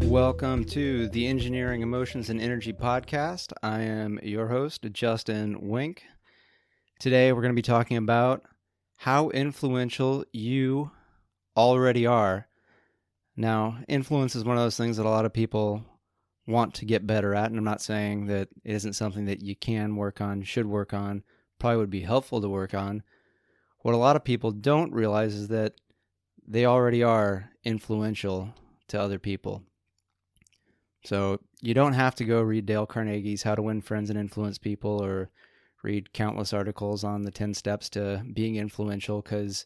Welcome to the Engineering, Emotions, and Energy podcast. I am your host, Justin Wink. Today we're going to be talking about how influential you already are. Now, influence is one of those things that a lot of people want to get better at, and I'm not saying that it isn't something that you can work on, should work on, probably would be helpful to work on. What a lot of people don't realize is that they already are influential to other people. So you don't have to go read Dale Carnegie's How to Win Friends and Influence People or read countless articles on the 10 steps to being influential, because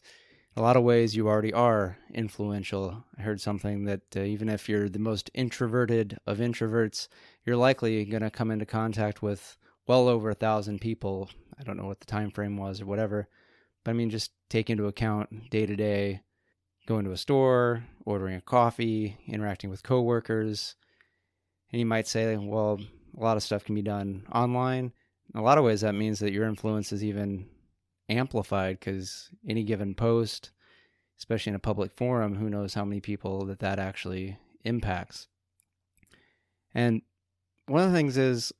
in a lot of ways you already are influential. I heard something that even if you're the most introverted of introverts, you're likely going to come into contact with well over 1,000 people. I don't know what the time frame was or whatever, but I mean, just take into account day to day, going to a store, ordering a coffee, interacting with coworkers. And you might say, well, a lot of stuff can be done online. In a lot of ways, that means that your influence is even amplified, because any given post, especially in a public forum, who knows how many people that actually impacts. And one of the things is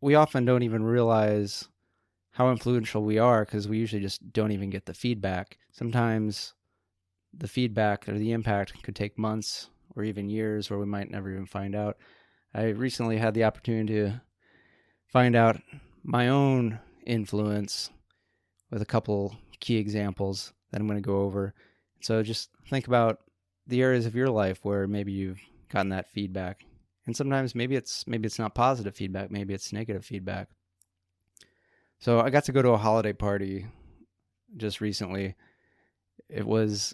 we often don't even realize how influential we are, because we usually just don't even get the feedback. Sometimes the feedback or the impact could take months or even years, where we might never even find out. I recently had the opportunity to find out my own influence with a couple key examples that I'm going to go over. So just think about the areas of your life where maybe you've gotten that feedback. And sometimes maybe it's not positive feedback, maybe it's negative feedback. So I got to go to a holiday party just recently. It was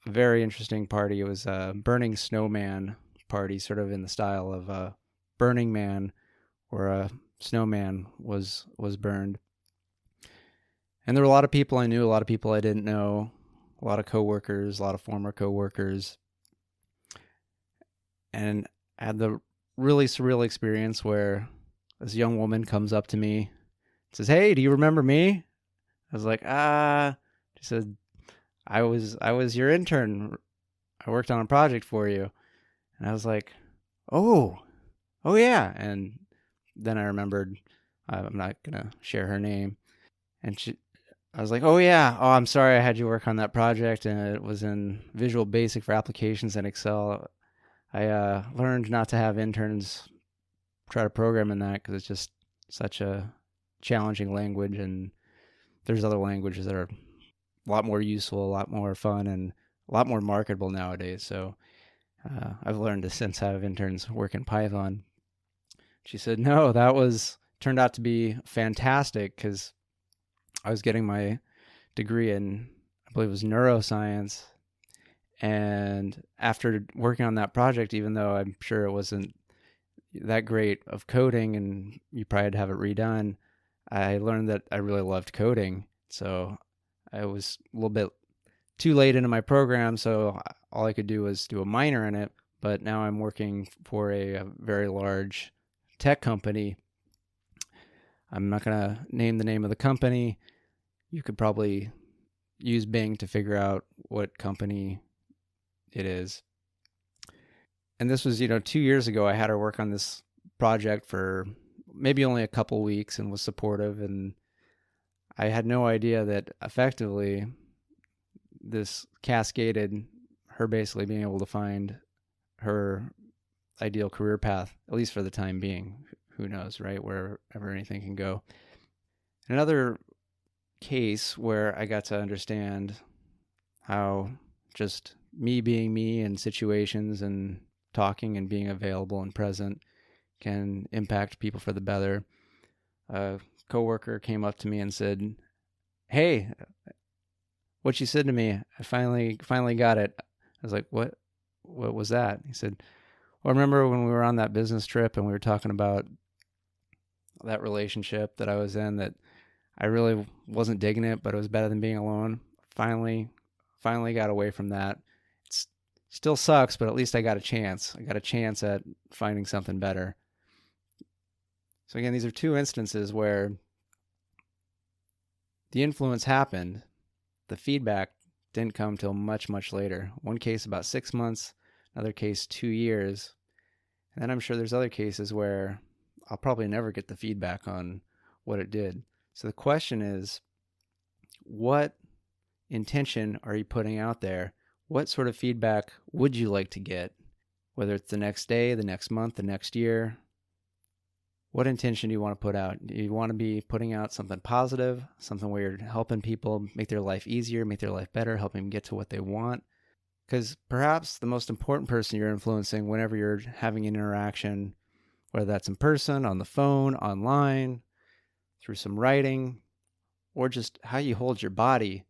a very interesting party. It was a burning snowman party, sort of in the style of Burning Man, where a snowman was burned. And there were a lot of people I knew, a lot of people I didn't know, a lot of coworkers, a lot of former coworkers. And I had the really surreal experience where this young woman comes up to me and says, "Hey, do you remember me?" I was like, She said, I was your intern. I worked on a project for you." And I was like, oh yeah. And then I remembered, I'm not going to share her name. And I was like, oh yeah, I'm sorry I had you work on that project, and it was in Visual Basic for applications in Excel. I learned not to have interns try to program in that, because it's just such a challenging language, and there's other languages that are a lot more useful, a lot more fun, and a lot more marketable nowadays. So I've learned to since have interns work in Python. She said, no, turned out to be fantastic, because I was getting my degree in, I believe it was neuroscience. And after working on that project, even though I'm sure it wasn't that great of coding and you probably had to have it redone, I learned that I really loved coding. So I was a little bit too late into my program, so all I could do was do a minor in it. But now I'm working for a very large tech company. I'm not going to name the name of the company. You could probably use Bing to figure out what company it is. And this was, 2 years ago. I had her work on this project for maybe only a couple weeks and was supportive. And I had no idea that effectively this cascaded her basically being able to find her ideal career path, at least for the time being. Who knows, right? Wherever anything can go. Another case where I got to understand how just me being me in situations and talking and being available and present can impact people for the better. A coworker came up to me and said, "Hey, what you said to me, I finally got it." I was like, what was that? He said, well, remember when we were on that business trip and we were talking about that relationship that I was in, that I really wasn't digging it, but it was better than being alone. Finally got away from that. It still sucks, but at least I got a chance. I got a chance at finding something better. So again, these are two instances where the influence happened. The feedback didn't come till much, much later. One case about 6 months, Another case, 2 years. And then I'm sure there's other cases where I'll probably never get the feedback on what it did. So the question is, what intention are you putting out there? What sort of feedback would you like to get? Whether it's the next day, the next month, the next year. What intention do you want to put out? Do you want to be putting out something positive, something where you're helping people make their life easier, make their life better, helping them get to what they want? Because perhaps the most important person you're influencing whenever you're having an interaction, whether that's in person, on the phone, online, through some writing, or just how you hold your body,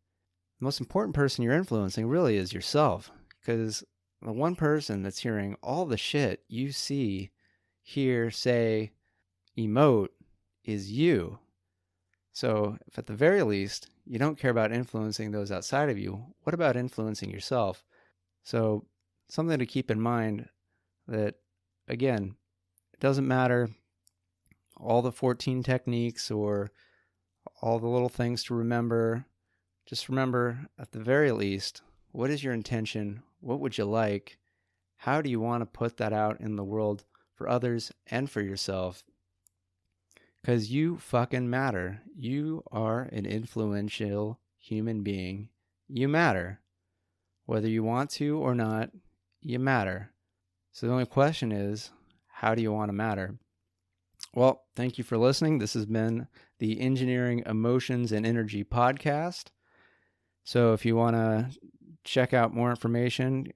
the most important person you're influencing really is yourself. Because the one person that's hearing all the shit you see, hear, say, emote is you. So if at the very least you don't care about influencing those outside of you, what about influencing yourself? So something to keep in mind that, again, it doesn't matter all the 14 techniques or all the little things to remember. Just remember, at the very least, what is your intention? What would you like? How do you want to put that out in the world for others and for yourself? Because you fucking matter. You are an influential human being. You matter. Whether you want to or not, you matter. So the only question is, how do you want to matter? Well, thank you for listening. This has been the Engineering Emotions and Energy podcast. So if you want to check out more information,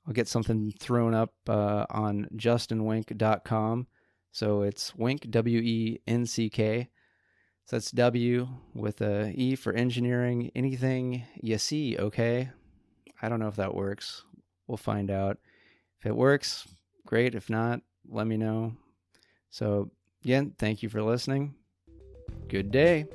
I'll get something thrown up on justinwenck.com. So it's Wenck, W-E-N-C-K. So that's W with a E for engineering. Anything you see, okay? I don't know if that works. We'll find out. If it works, great. If not, let me know. So again, thank you for listening. Good day.